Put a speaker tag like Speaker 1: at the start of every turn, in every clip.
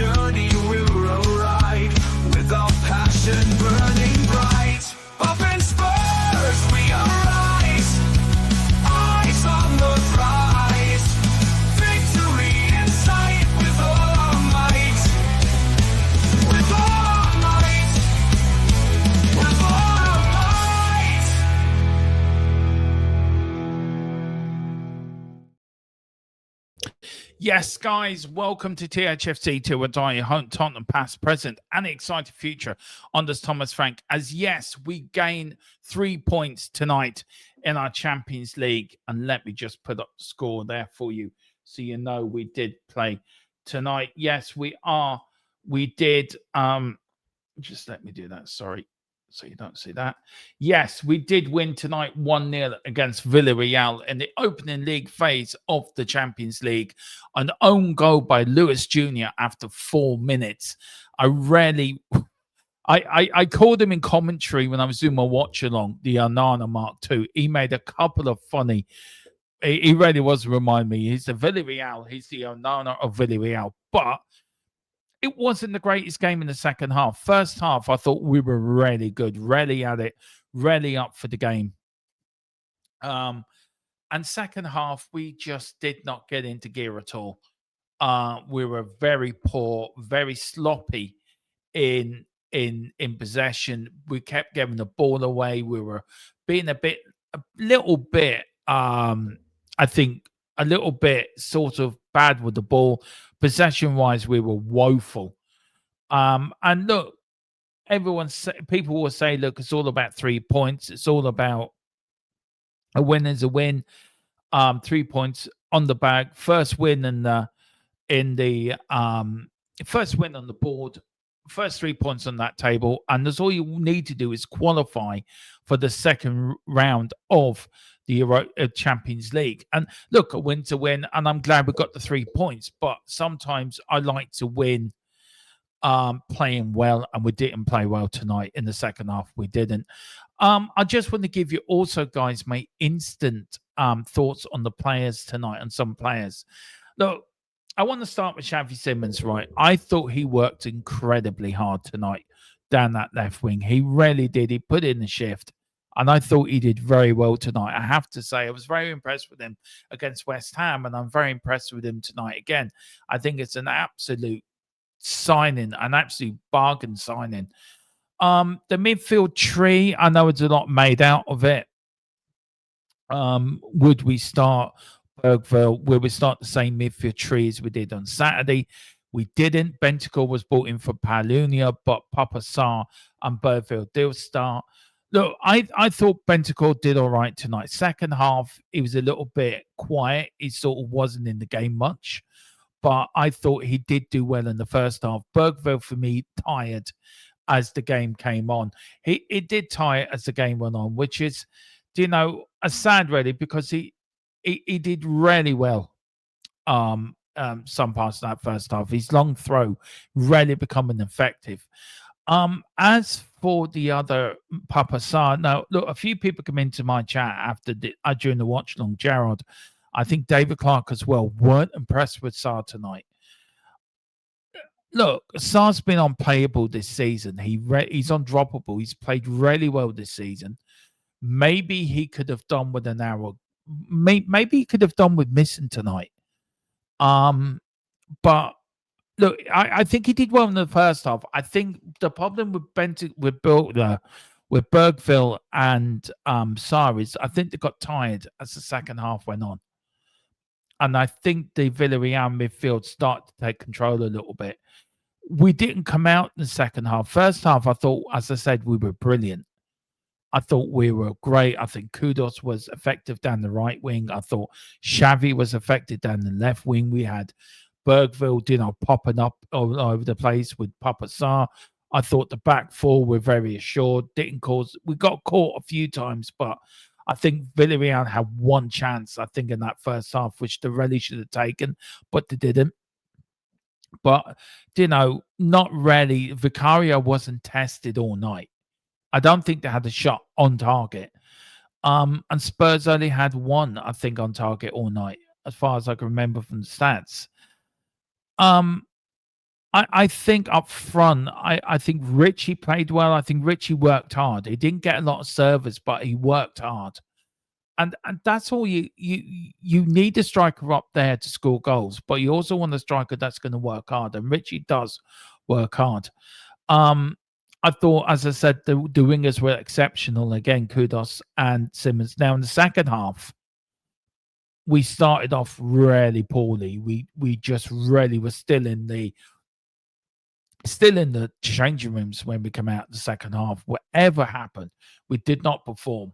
Speaker 1: journey we'll arrive, with our passion burning bright. Up in Spurs we arise, eyes on the prize, victory in sight with all our might, with all our might, with all our might.
Speaker 2: Yes, guys, welcome to THFC to a die home Tottenham past, present, and exciting future under Thomas Frank. As yes, we gain 3 points tonight in our Champions League. And let me just put up the score there for you so you know we did play tonight. Yes, we are. We did. Just let me do that. Sorry. So you don't see that. Yes, we did win tonight 1-0 against Villarreal in the opening league phase of the Champions League. An own goal by Lewis Jr. after 4 minutes. I called him in commentary when I was doing my watch along, the Onana Mark II. He made a couple of funny. He really was remind me. He's the Villarreal. He's the Onana of Villarreal. But it wasn't the greatest game in the second half. First half, I thought we were really good, really at it, really up for the game. And second half, we just did not get into gear at all. We were very poor, very sloppy in possession. We kept giving the ball away. We were being a little bit, I think, a little bit sort of bad with the ball. Possession wise, we were woeful. And look, people will say, look, it's all about 3 points. It's all about a win is a win. 3 points on the bag. First win first win on the board. First 3 points on that table, and that's all you need to do is qualify for the second round of the Champions League. And look, a win's a win, and I'm glad we got the 3 points. But sometimes I like to win playing well, and we didn't play well tonight in the second half. We didn't. I just want to give you also, guys, my instant thoughts on the players tonight, and some players. Look, I want to start with Xavi Simons, right? I thought he worked incredibly hard tonight down that left wing. He really did. He put in the shift, and I thought he did very well tonight. I have to say, I was very impressed with him against West Ham, and I'm very impressed with him tonight again. I think it's an absolute signing, an absolute bargain signing. The midfield tree, I know it's a lot made out of it. Would we start Bergville? Will we start the same midfield tree as we did on Saturday? We didn't. Bentancur was brought in for Palunia, but Papa Sarr and Bergville did start. Look, I thought Bentancur did all right tonight. Second half, he was a little bit quiet. He sort of wasn't in the game much. But I thought he did do well in the first half. Bergville, for me, tired as the game came on. He did tire as the game went on, which is, a sad really, because he did really well. Some parts of that first half, his long throw really becoming effective. As for the other Papa Sarr, now look, a few people come into my chat after during the watch long. Gerard, I think David Clark as well, weren't impressed with Sarr tonight. Look, Sarr's been unplayable this season. He's undroppable. He's played really well this season. Maybe he could have done with an hour. Maybe he could have done with missing tonight. But look, I think he did well in the first half. I think the problem with Bergville and Sarr is I think they got tired as the second half went on. And I think the Villarreal midfield started to take control a little bit. We didn't come out in the second half. First half, I thought, as I said, we were brilliant. I thought we were great. I think Kudos was effective down the right wing. I thought Xavi was effective down the left wing. We had Bergville, popping up all over the place with Papa Sarr. I thought the back four were very assured. We got caught a few times, but I think Villarreal had one chance, I think, in that first half, which they really should have taken, but they didn't. But, not really. Vicario wasn't tested all night. I don't think they had a shot on target. And Spurs only had one, I think, on target all night, as far as I can remember from the stats. I think up front, I think Richie played well. I think Richie worked hard. He didn't get a lot of service, but he worked hard. And that's all you need a striker up there to score goals, but you also want a striker that's going to work hard, and Richie does work hard. Um, I thought, as I said, the wingers were exceptional again. Kudos and Simmons. Now in the second half, we started off really poorly. We just really were still in the changing rooms when we come out the second half. Whatever happened, we did not perform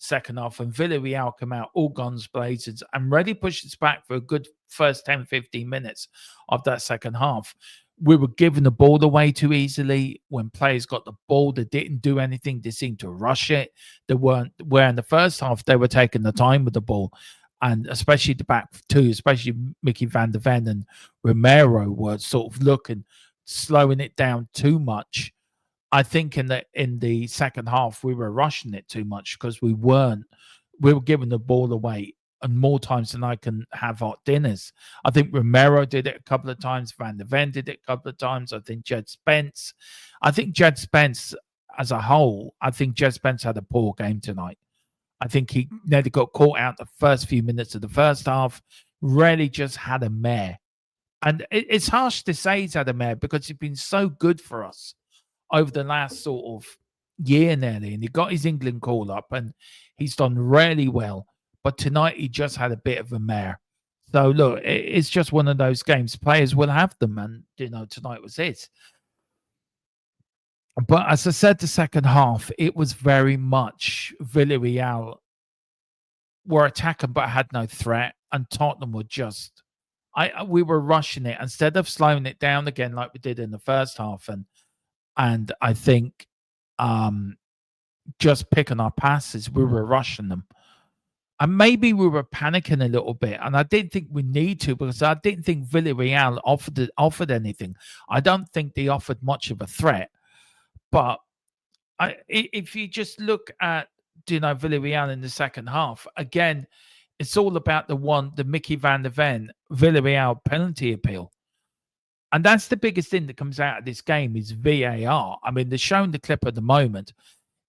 Speaker 2: second half, and Villarreal come out all guns blazing and really pushed us back for a good first 10, 15 minutes of that second half. We were giving the ball away too easily. When players got the ball, they didn't do anything. They seemed to rush it. They weren't, where in the first half, they were taking the time with the ball. And especially the back two, especially Mickey van der Ven and Romero were sort of looking, slowing it down too much. I think in the second half we were rushing it too much because we were giving the ball away and more times than I can have hot dinners. I think Romero did it a couple of times, Van der Ven did it a couple of times. I think Jed Spence as a whole, I think Jed Spence had a poor game tonight. I think he nearly got caught out the first few minutes of the first half, really just had a mare. And it's harsh to say he's had a mare because he's been so good for us over the last sort of year nearly, and he got his England call up, and he's done really well. But tonight he just had a bit of a mare. So look, it's just one of those games. Players will have them, and tonight was it. But as I said, the second half it was very much Villarreal were attacking but had no threat, and Tottenham were just. We were rushing it instead of slowing it down again like we did in the first half, and I think just picking our passes, we were rushing them. And maybe we were panicking a little bit. And I didn't think we need to because I didn't think Villarreal offered anything. I don't think they offered much of a threat. But if you just look at Villarreal in the second half, again, it's all about the Mickey van der Ven Villarreal penalty appeal. And that's the biggest thing that comes out of this game is VAR. I mean, they're showing the clip at the moment.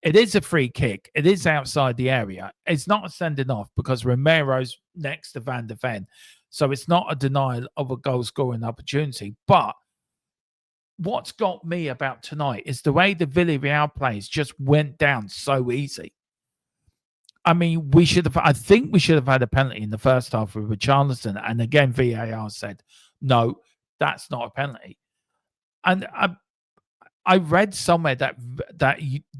Speaker 2: It is a free kick. It is outside the area. It's not a sending off because Romero's next to Van der Ven. So it's not a denial of a goal scoring opportunity. But what's got me about tonight is the way the Villarreal plays just went down so easy. I mean, I think we should have had a penalty in the first half with Richarlison. And again, VAR said, no, that's not a penalty. And I read somewhere that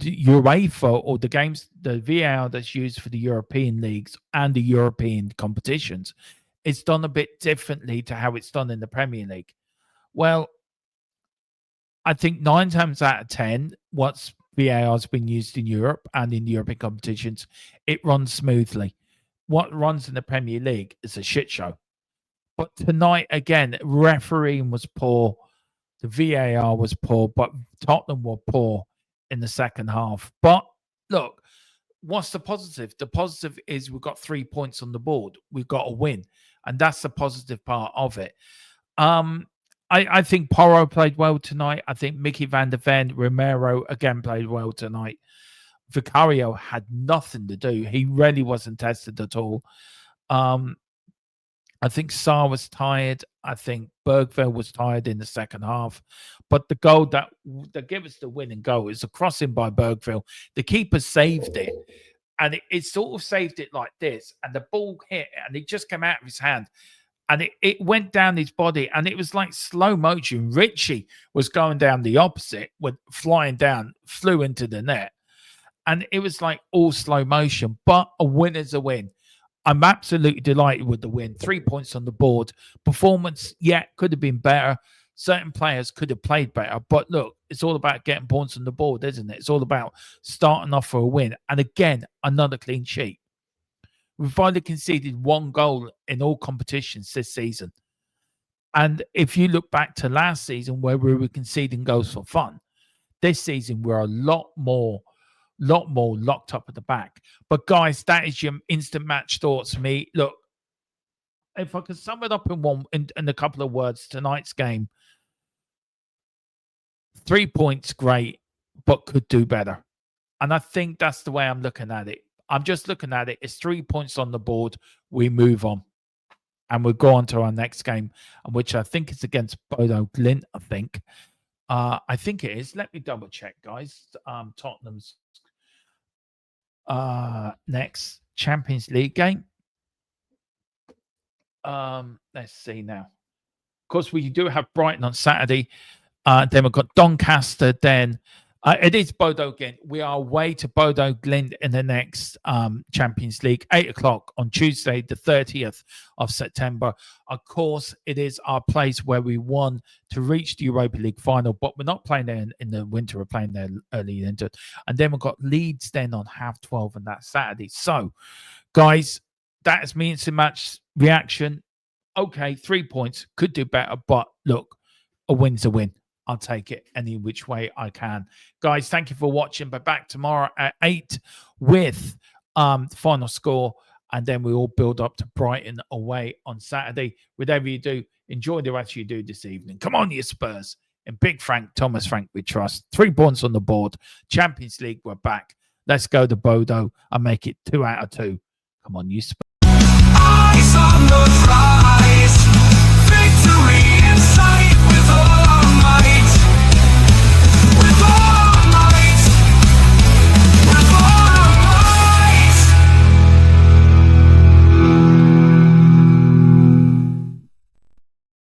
Speaker 2: UEFA or the VAR that's used for the European leagues and the European competitions, it's done a bit differently to how it's done in the Premier League. Well, I think 9 times out of 10, what's VAR has been used in Europe and in the European competitions, it runs smoothly. What runs in the Premier League is a shit show. But tonight, again, refereeing was poor. The VAR was poor, but Tottenham were poor in the second half. But look, what's the positive? The positive is we've got 3 points on the board. We've got a win, and that's the positive part of it. I think Porro played well tonight. I think Mickey van der Ven, Romero again played well tonight. Vicario had nothing to do. He really wasn't tested at all. I think Sarr was tired. I think Bergville was tired in the second half. But the goal that gave us the winning goal is a crossing by Bergville. The keeper saved it. And it sort of saved it like this. And the ball hit and it just came out of his hand. And it went down his body. And it was like slow motion. Richie was going down the opposite, flying down, flew into the net. And it was like all slow motion. But a win is a win. I'm absolutely delighted with the win. 3 points on the board. Performance, yeah, could have been better. Certain players could have played better. But look, it's all about getting points on the board, isn't it? It's all about starting off for a win. And again, another clean sheet. We've only conceded 1 goal in all competitions this season. And if you look back to last season where we were conceding goals for fun, this season we're a lot more locked up at the back. But guys, that is your instant match thoughts for me. Look, if I could sum it up in a couple of words, tonight's game, 3 points, great, but could do better. And I think that's the way I'm looking at it. I'm just looking at it. It's 3 points on the board. We move on. And we'll go on to our next game, which I think is against Bodo Glint, I think. I think it is. Let me double check, guys. Tottenham's next Champions League game. Let's see now. Of course, we do have Brighton on Saturday. Then we've got Doncaster. Then it is Bodo Glint. We are away to Bodo Glint in the next Champions League, 8 o'clock on Tuesday, the 30th of September. Of course, it is our place where we won to reach the Europa League final, but we're not playing there in the winter. We're playing there early into it. And then we've got Leeds then on 12:30 on that Saturday. So, guys, that is me instant match reaction. Okay, 3 points. Could do better, but look, a win's a win. I'll take it any which way I can. Guys, thank you for watching. But back tomorrow at 8 with the final score. And then we all build up to Brighton away on Saturday. Whatever you do, enjoy the rest you do this evening. Come on, you Spurs. And Big Frank, Thomas Frank, we trust. 3 points on the board. Champions League, we're back. Let's go to Bodo and make it 2 out of 2. Come on, you Spurs.
Speaker 1: Eyes on the prize, victory in sight with